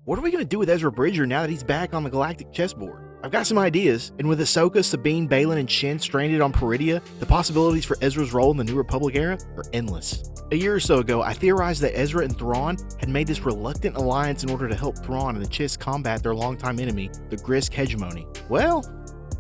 What are we going to do with Ezra Bridger now that he's back on the galactic chessboard? I've got some ideas, and with Ahsoka, Sabine, Baylan, and Shin stranded on Peridia, the possibilities for Ezra's role in the New Republic era are endless. A year or so ago, I theorized that Ezra and Thrawn had made this reluctant alliance in order to help Thrawn and the Chiss combat their longtime enemy, the Grisk hegemony. Well,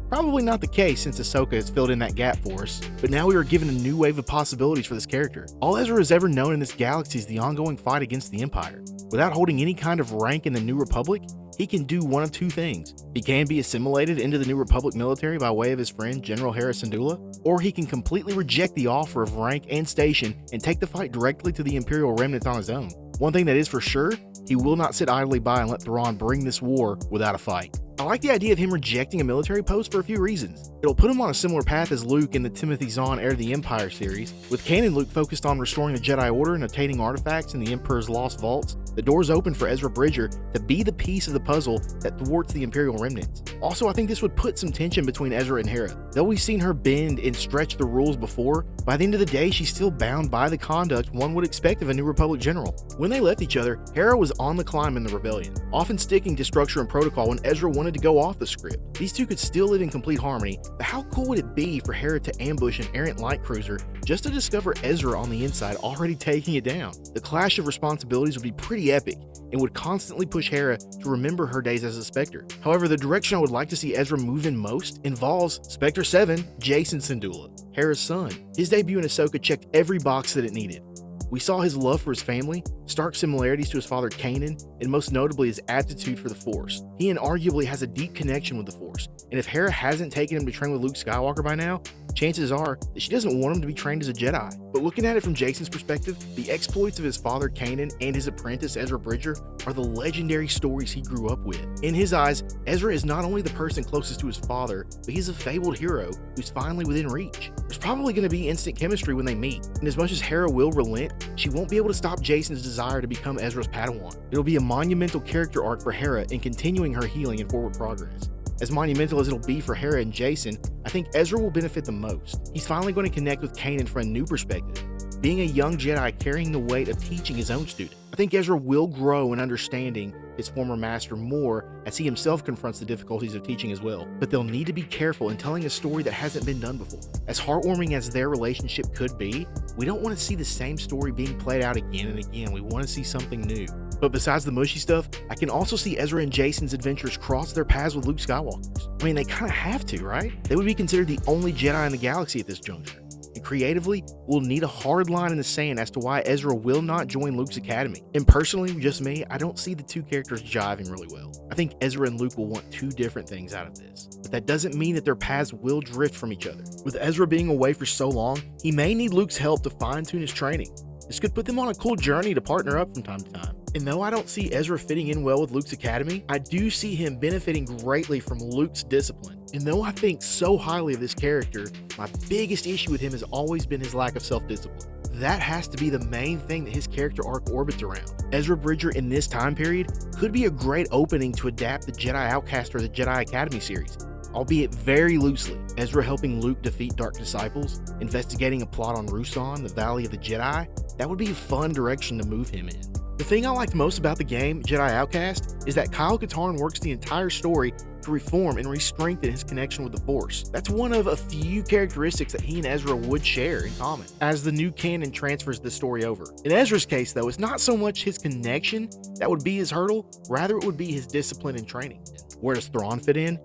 probably not the case since Ahsoka has filled in that gap for us, but now we are given a new wave of possibilities for this character. All Ezra has ever known in this galaxy is the ongoing fight against the Empire. Without holding any kind of rank in the New Republic, he can do one of two things. He can be assimilated into the New Republic military by way of his friend General Hera Syndulla, or he can completely reject the offer of rank and station and take the fight directly to the Imperial Remnants on his own. One thing that is for sure, he will not sit idly by and let Thrawn bring this war without a fight. I like the idea of him rejecting a military post for a few reasons. It'll put him on a similar path as Luke in the Timothy Zahn Heir of the Empire series, with canon Luke focused on restoring the Jedi Order and obtaining artifacts in the Emperor's lost vaults. The door's open for Ezra Bridger to be the piece of the puzzle that thwarts the Imperial Remnants. Also, I think this would put some tension between Ezra and Hera. Though we've seen her bend and stretch the rules before, by the end of the day she's still bound by the conduct one would expect of a New Republic general. When they left each other, Hera was on the climb in the rebellion, often sticking to structure and protocol when Ezra wanted to go off the script. These two could still live in complete harmony, but how cool would it be for Hera to ambush an errant light cruiser just to discover Ezra on the inside already taking it down? The clash of responsibilities would be pretty epic and would constantly push Hera to remember her days as a Spectre. However, the direction I would like to see Ezra move in most involves Spectre 7, Jacen Syndulla, Hera's son. His debut in Ahsoka checked every box that it needed. We saw his love for his family, stark similarities to his father Kanan, and most notably his aptitude for the Force. He inarguably has a deep connection with the Force, and if Hera hasn't taken him to train with Luke Skywalker by now, chances are that she doesn't want him to be trained as a Jedi. But looking at it from Jacen's perspective, the exploits of his father Kanan and his apprentice Ezra Bridger are the legendary stories he grew up with. In his eyes, Ezra is not only the person closest to his father, but he's a fabled hero who's finally within reach. There's probably going to be instant chemistry when they meet, and as much as Hera will relent, she won't be able to stop Jacen's desire to become Ezra's Padawan. It'll be a monumental character arc for Hera in continuing her healing and forward progress. As monumental as it'll be for Hera and Jacen, I think Ezra will benefit the most. He's finally going to connect with Kanan from a new perspective, being a young Jedi carrying the weight of teaching his own student. I think Ezra will grow in understanding his former master more as he himself confronts the difficulties of teaching as well. But they'll need to be careful in telling a story that hasn't been done before. As heartwarming as their relationship could be, we don't want to see the same story being played out again and again. We want to see something new. But besides the mushy stuff, I can also see Ezra and Jacen's adventures cross their paths with Luke Skywalker's. I mean, they kind of have to, right? They would be considered the only Jedi in the galaxy at this juncture. And creatively, we'll need a hard line in the sand as to why Ezra will not join Luke's academy. And personally, just me, I don't see the two characters jiving really well. I think Ezra and Luke will want two different things out of this. But that doesn't mean that their paths will drift from each other. With Ezra being away for so long, he may need Luke's help to fine-tune his training. This could put them on a cool journey to partner up from time to time. And though I don't see Ezra fitting in well with Luke's academy, I do see him benefiting greatly from Luke's discipline. And though I think so highly of this character, my biggest issue with him has always been his lack of self-discipline. That has to be the main thing that his character arc orbits around. Ezra Bridger in this time period could be a great opening to adapt the Jedi Outcast or the Jedi Academy series, albeit very loosely. Ezra helping Luke defeat Dark Disciples, investigating a plot on Ruusan, the Valley of the Jedi. That would be a fun direction to move him in. The thing I liked most about the game, Jedi Outcast, is that Kyle Katarn works the entire story to reform and re-strengthen his connection with the Force. That's one of a few characteristics that he and Ezra would share in common, as the new canon transfers the story over. In Ezra's case, though, it's not so much his connection that would be his hurdle, rather it would be his discipline and training. Where does Thrawn fit in?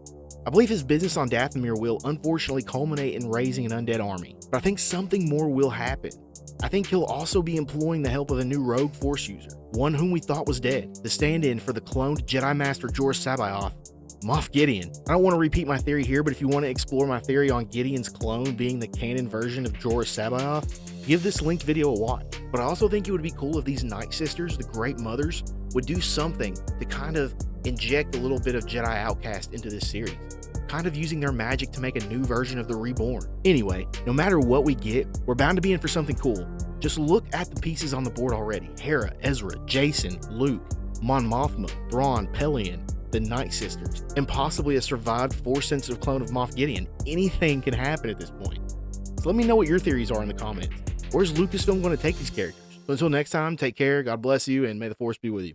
I believe his business on Dathomir will unfortunately culminate in raising an undead army, but I think something more will happen. I think he'll also be employing the help of a new rogue Force user, one whom we thought was dead, the stand-in for the cloned Jedi Master Jorah Sabaoth, Moff Gideon. I don't want to repeat my theory here, but if you want to explore my theory on Gideon's clone being the canon version of Jorah Sabaoth, give this linked video a watch. But I also think it would be cool if these Night Sisters, the Great Mothers, would do something to kind of inject a little bit of Jedi Outcast into this series, kind of using their magic to make a new version of the Reborn. Anyway, no matter what we get, we're bound to be in for something cool. Just look at the pieces on the board already. Hera, Ezra, Jacen, Luke, Mon Mothma, Thrawn, Pelion, the Night Sisters, and possibly a survived Force-sensitive clone of Moff Gideon. Anything can happen at this point. So let me know what your theories are in the comments. Where's Lucasfilm going to take these characters? So until next time, take care, God bless you, and may the Force be with you.